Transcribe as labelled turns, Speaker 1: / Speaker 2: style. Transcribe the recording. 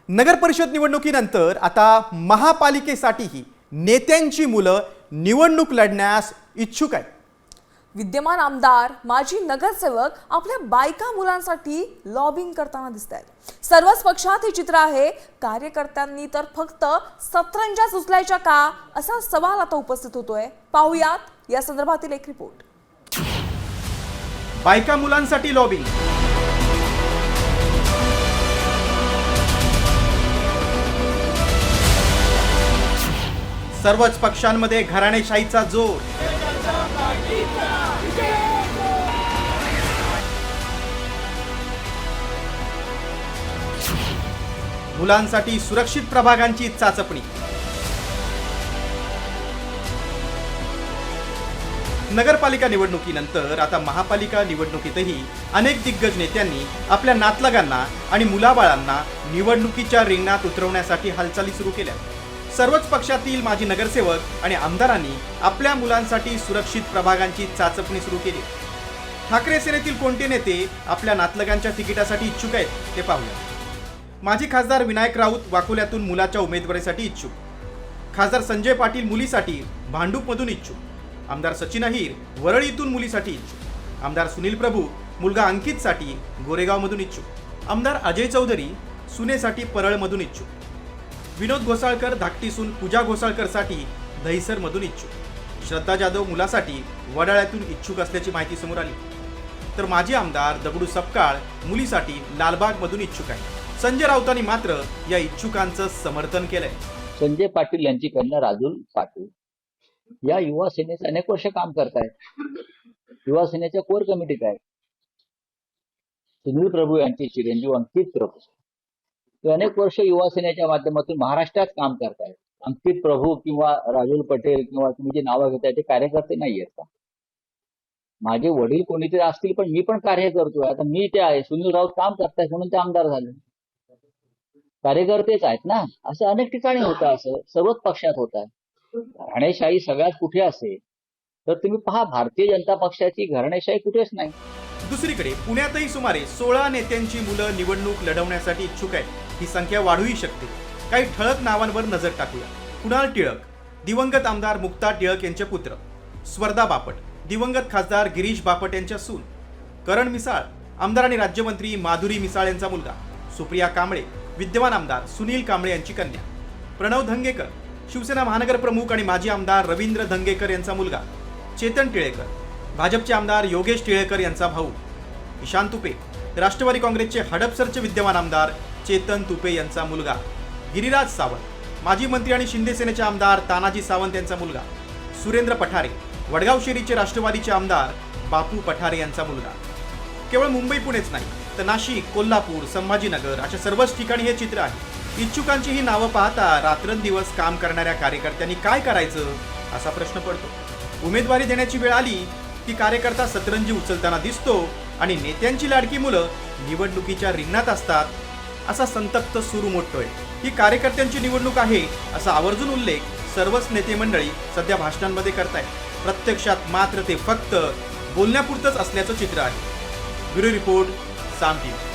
Speaker 1: नगर परिषद निवडणुकीनंतर आता महापालिकेसाठीही नेत्यांची मुलं निवडणूक लढण्यास इच्छुक आहेत।
Speaker 2: विद्यमान आमदार माजी नगरसेवक आपल्या बायका मुलांसाठी लॉबिंग करताना दिसत आहेत। सर्वच पक्षात हे चित्र आहे। कार्यकर्त्यांनी तर फक्त सतरंजा उचलायच्या का असा सवाल आता उपस्थित होतोय। पाहुयात या संदर्भातील एक रिपोर्ट।
Speaker 1: बायका मुलांसाठी लॉबिंग। सर्वच पक्षांमध्ये घराणेशाहीचा जोर। मुलांसाठी सुरक्षित प्रभागांची चाचपणी। नगरपालिका निवडणुकीनंतर आता महापालिका निवडणुकीतही अनेक दिग्गज नेत्यांनी आपल्या नातलगांना आणि मुलाबाळांना निवडणुकीच्या रिंगणात उतरवण्यासाठी हालचाली सुरू केल्या। सर्वच पक्षातील माजी नगरसेवक आणि आमदारांनी आपल्या मुलांसाठी सुरक्षित प्रभागांची चाचपणी सुरू केली। ठाकरे सेनेतील कोणते नेते आपल्या नातलगांच्या तिकिटासाठी इच्छुक आहेत ते पाहूया। माजी खासदार विनायक राऊत वाकोल्यातून मुलाच्या उमेदवारीसाठी इच्छुक। खासदार संजय पाटील मुलीसाठी भांडूपमधून इच्छुक। आमदार सचिन अहिर वरळीतून मुलीसाठी इच्छुक। आमदार सुनील प्रभू मुलगा अंकितसाठी गोरेगावमधून इच्छुक। आमदार अजय चौधरी सुनेसाठी परळमधून इच्छुक। विनोद घोसाळकर धाकटीसून पूजा घोसाळकरसाठी दहिसरमधून इच्छुक। श्रद्धा जाधव मुलासाठी वडाळ्यातून इच्छुक असल्याची माहिती समोर आली। तर माजी आमदार दगडू सपकाळ मुलीसाठी लालबागमधून इच्छुक आहे। संजय राऊतांनी मात्र या इच्छुकांचं समर्थन केलंय।
Speaker 3: संजय पाटील यांची कन्या राजुल पाटील या युवा सेनेचे अनेक वर्ष काम करतायत। युवा सेनेच्या कोर कमिटीत आहेत। सुनील प्रभू यांचे चिरंजीव अंकित प्रभू ते अनेक वर्ष युवा सेनेच्या माध्यमातून महाराष्ट्रात काम करतायत। अंकित प्रभू किंवा राजुल पटेल किंवा तुम्ही जे नावं घेताय ते कार्यकर्ते नाही आहेत का? माझे वडील कोणीतरी असतील पण मी पण कार्य करतोय। आता मी ते आहे, सुनील राऊत काम करतायत म्हणून ते आमदार झाले, कार्यकर्तेच आहेत ना। असं अनेक ठिकाणी होतं, असं सर्वच पक्षात होत आहे। घराणेशाही सगळ्यात कुठे असेल तर तुम्ही पहा, भारतीय जनता पक्षाची घराणेशाही कुठेच नाही।
Speaker 1: दुसरीकडे पुण्यातही सुमारे 16 नेत्यांची मुलं निवडणूक लढवण्यासाठी इच्छुक आहेत। ही संख्या वाढूही शकते। काही ठळक नावांवर नजर टाकूया। कुणाल टिळक दिवंगत आमदार मुक्ता टिळक यांचे पुत्र। स्वर्धा बापट दिवंगत खासदार गिरीश बापट यांच्या सून। करण मिसाळ आमदार आणि राज्यमंत्री माधुरी मिसाळ यांचा मुलगा। सुप्रिया कांबळे विद्यमान आमदार सुनील कांबळे यांची कन्या। प्रणव धंगेकर शिवसेना महानगर प्रमुख आणि माजी आमदार रवींद्र धंगेकर यांचा मुलगा। चेतन टिळेकर भाजपचे आमदार योगेश टिळेकर यांचा भाऊ। ईशान तुपे राष्ट्रवादी काँग्रेसचे हडपसरचे विद्यमान आमदार चेतन तुपे यांचा मुलगा। गिरिराज सावंत माजी मंत्री आणि शिंदे सेनेचे आमदार तानाजी सावंत यांचा मुलगा। सुरेंद्र पठारे वडगाव शेरीचे राष्ट्रवादीचे आमदार बापू पठारे यांचा मुलगा। केवळ मुंबई पुणेच नाही तर नाशिक कोल्हापूर संभाजीनगर अशा सर्वच ठिकाणी हे चित्र आहे। इच्छुकांची ही नावं पाहता रात्रंदिवस काम करणाऱ्या कार्यकर्त्यांनी काय करायचं असा प्रश्न पडतो। उमेदवारी देण्याची वेळ आली की कार्यकर्ता सतरंजी उचलताना दिसतो आणि नेत्यांची लाडकी मुलं निवडणुकीच्या रिंगणात असतात असा संतप्त सूर उमटतोय। ही कार्यकर्त्यांची निवडणूक आहे असा आवर्जून उल्लेख सर्वच नेते मंडळी सध्या भाषणांमध्ये करतायत। प्रत्यक्षात मात्र ते फक्त बोलण्यापुरतंच असल्याचं चित्र आहे। ब्युरो रिपोर्ट साम टीव्ही।